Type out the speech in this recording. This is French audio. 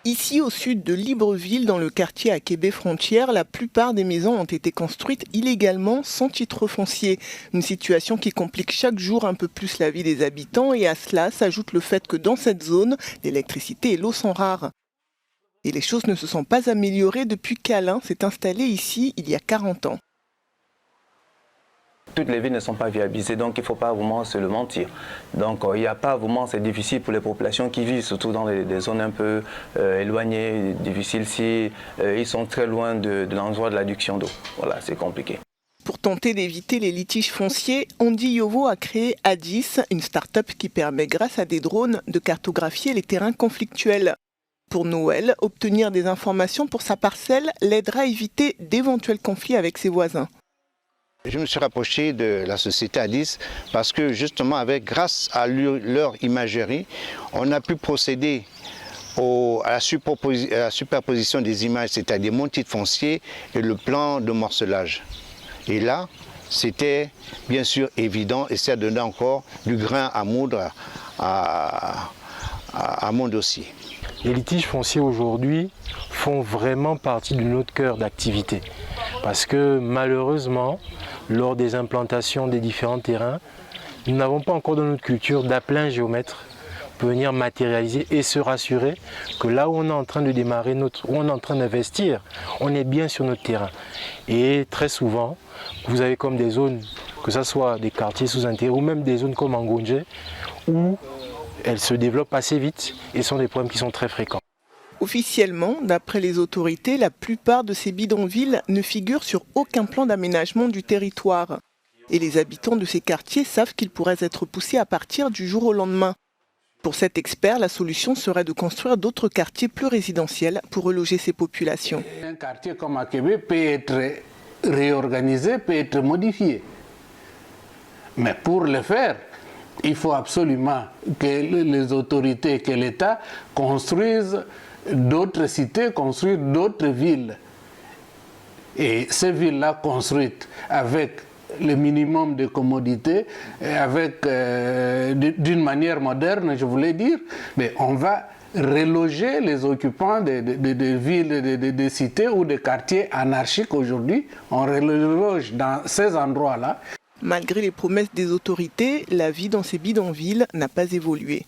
Ici, au sud de Libreville, dans le quartier à Québec-Frontière, la plupart des maisons ont été construites illégalement, sans titre foncier. Une situation qui complique chaque jour un peu plus la vie des habitants et à cela s'ajoute le fait que dans cette zone, l'électricité et l'eau sont rares. Et les choses ne se sont pas améliorées depuis qu'Alain s'est installé ici il y a 40 ans. Toutes les villes ne sont pas viabilisées, donc il ne faut pas vraiment se le mentir. Donc il n'y a pas vraiment, c'est difficile pour les populations qui vivent, surtout dans des zones un peu éloignées, difficiles si ils sont très loin de l'endroit de l'adduction d'eau. Voilà, c'est compliqué. Pour tenter d'éviter les litiges fonciers, Andy Yovo a créé Addis, une start-up qui permet, grâce à des drones, de cartographier les terrains conflictuels. Pour Noël, obtenir des informations pour sa parcelle l'aidera à éviter d'éventuels conflits avec ses voisins. Je me suis rapproché de la société Addis parce que justement, grâce à leur imagerie, on a pu procéder à la superposition des images, c'est-à-dire mon titre foncier et le plan de morcelage. Et là, c'était bien sûr évident et ça donnait encore du grain à moudre à mon dossier. Les litiges fonciers aujourd'hui font vraiment partie de notre cœur d'activité. Parce que malheureusement, lors des implantations des différents terrains, nous n'avons pas encore dans notre culture d'appeler un géomètre pour venir matérialiser et se rassurer que là où on est en train de démarrer, où on est en train d'investir, on est bien sur notre terrain. Et très souvent, vous avez comme des zones, que ce soit des quartiers sous intérêt ou même des zones comme Angonje, où elles se développent assez vite et sont des problèmes qui sont très fréquents. Officiellement, d'après les autorités, la plupart de ces bidonvilles ne figurent sur aucun plan d'aménagement du territoire. Et les habitants de ces quartiers savent qu'ils pourraient être poussés à partir du jour au lendemain. Pour cet expert, la solution serait de construire d'autres quartiers plus résidentiels pour reloger ces populations. Un quartier comme à Québec peut être réorganisé, peut être modifié. Mais pour le faire, il faut absolument que les autorités, que l'État construisent d'autres cités, construisent d'autres villes. Et ces villes-là construites avec le minimum de commodité, d'une manière moderne, je voulais dire, mais on va reloger les occupants des villes, des cités ou des quartiers anarchiques aujourd'hui. On reloge dans ces endroits-là. Malgré les promesses des autorités, la vie dans ces bidonvilles n'a pas évolué.